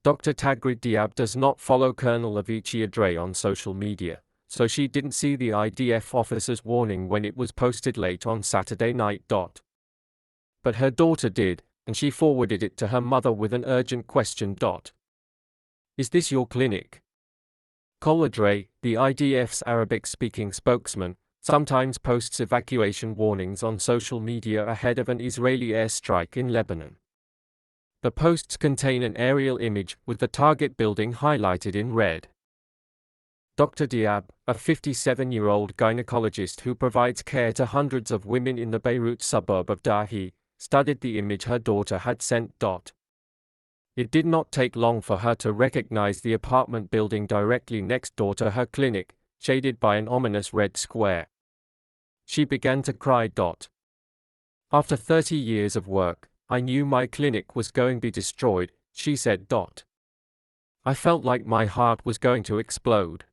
Dr. Tagrid Diab does not follow Colonel Avicii Adre on social media, so she didn't see the IDF officer's warning when it was posted late on Saturday night. But her daughter did, and she forwarded it to her mother with an urgent question. Is this your clinic? Col Adre, the IDF's Arabic-speaking spokesman, sometimes posts evacuation warnings on social media ahead of an Israeli airstrike in Lebanon. The posts contain an aerial image with the target building highlighted in red. Dr. Diab, a 57-year-old gynecologist who provides care to hundreds of women in the Beirut suburb of Dahi, studied the image her daughter had sent. It did not take long for her to recognize the apartment building directly next door to her clinic, shaded by an ominous red square. She began to cry. After 30 years of work, I knew my clinic was going to be destroyed, she said. I felt like my heart was going to explode.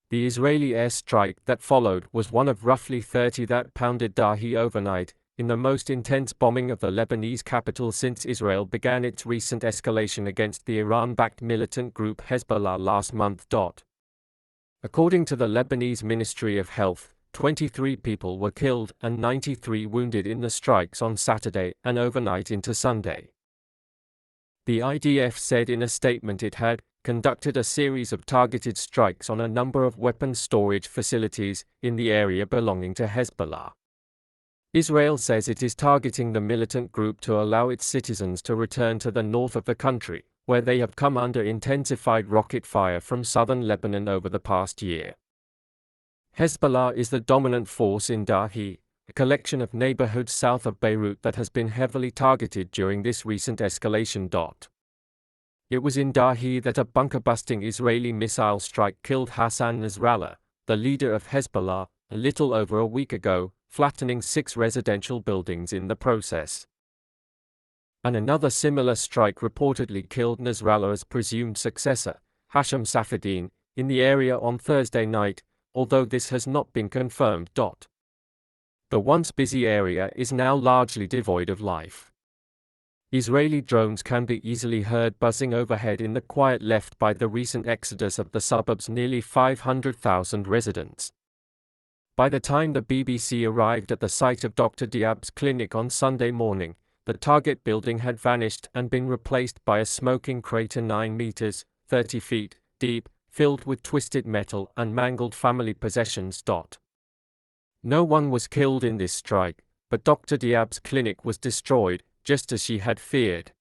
The Israeli airstrike that followed was one of roughly 30 that pounded Dahi overnight, in the most intense bombing of the Lebanese capital since Israel began its recent escalation against the Iran-backed militant group Hezbollah last month. According to the Lebanese Ministry of Health, 23 people were killed and 93 wounded in the strikes on Saturday and overnight into Sunday. The IDF said in a statement it had conducted a series of targeted strikes on a number of weapons storage facilities in the area belonging to Hezbollah. Israel says it is targeting the militant group to allow its citizens to return to the north of the country, where they have come under intensified rocket fire from southern Lebanon over the past year. Hezbollah is the dominant force in Dahi, a collection of neighborhoods south of Beirut that has been heavily targeted during this recent escalation. It was in Dahi that a bunker-busting Israeli missile strike killed Hassan Nasrallah, the leader of Hezbollah, a little over a week ago, flattening 6 residential buildings in the process. And another similar strike reportedly killed Nasrallah's presumed successor, Hasham Safieddine, in the area on Thursday night, although this has not been confirmed. The once busy area is now largely devoid of life. Israeli drones can be easily heard buzzing overhead in the quiet left by the recent exodus of the suburb's nearly 500,000 residents. By the time the BBC arrived at the site of Dr. Diab's clinic on Sunday morning, the target building had vanished and been replaced by a smoking crater 9 meters, 30 feet, deep, filled with twisted metal and mangled family possessions. No one was killed in this strike, but Dr. Diab's clinic was destroyed, just as she had feared.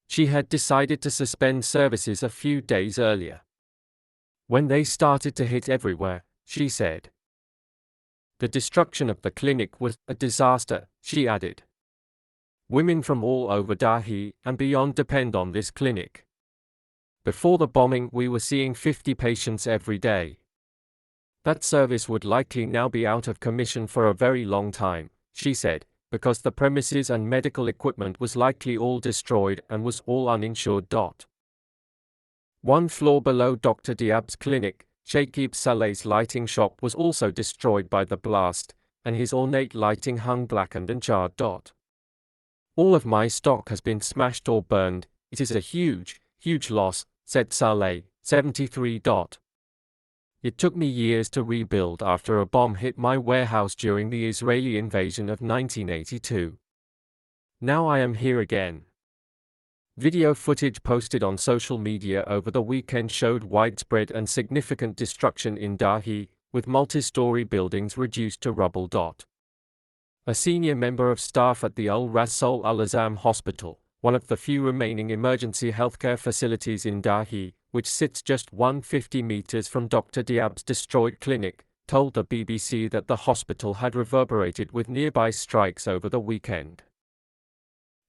She had decided to suspend services a few days earlier. When they started to hit everywhere, she said. The destruction of the clinic was a disaster, she added. Women from all over Dahi and beyond depend on this clinic. Before the bombing, we were seeing 50 patients every day. That service would likely now be out of commission for a very long time, she said, because the premises and medical equipment was likely all destroyed and was all uninsured. One floor below Dr. Diab's clinic, Shakib Saleh's lighting shop was also destroyed by the blast, and his ornate lighting hung blackened and charred. All of my stock has been smashed or burned. It is a huge, huge loss, said Saleh, 73. It took me years to rebuild after a bomb hit my warehouse during the Israeli invasion of 1982. Now I am here again. Video footage posted on social media over the weekend showed widespread and significant destruction in Dahi, with multi-story buildings reduced to rubble. A senior member of staff at the Al Rasul Al Azam Hospital, one of the few remaining emergency healthcare facilities in Dahi, which sits just 150 meters from Dr. Diab's destroyed clinic, told the BBC that the hospital had reverberated with nearby strikes over the weekend.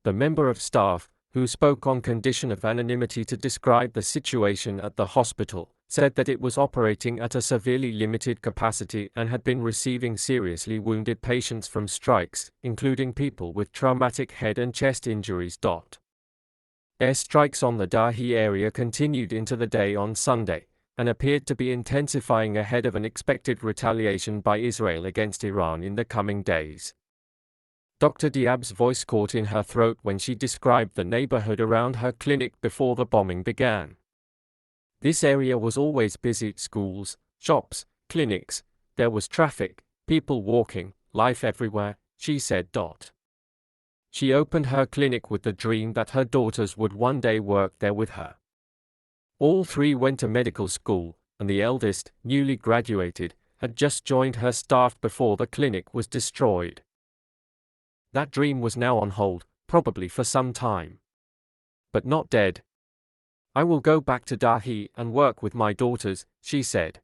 The member of staff, who spoke on condition of anonymity to describe the situation at the hospital, said that it was operating at a severely limited capacity and had been receiving seriously wounded patients from strikes, including people with traumatic head and chest injuries. Airstrikes on the Dahi area continued into the day on Sunday, and appeared to be intensifying ahead of an expected retaliation by Israel against Iran in the coming days. Dr. Diab's voice caught in her throat when she described the neighborhood around her clinic before the bombing began. This area was always busy: schools, shops, clinics. There was traffic, people walking, life everywhere, she said. She opened her clinic with the dream that her daughters would one day work there with her. All three went to medical school, and the eldest, newly graduated, had just joined her staff before the clinic was destroyed. That dream was now on hold, probably for some time. But not dead. "I will go back to Dahi and work with my daughters," she said.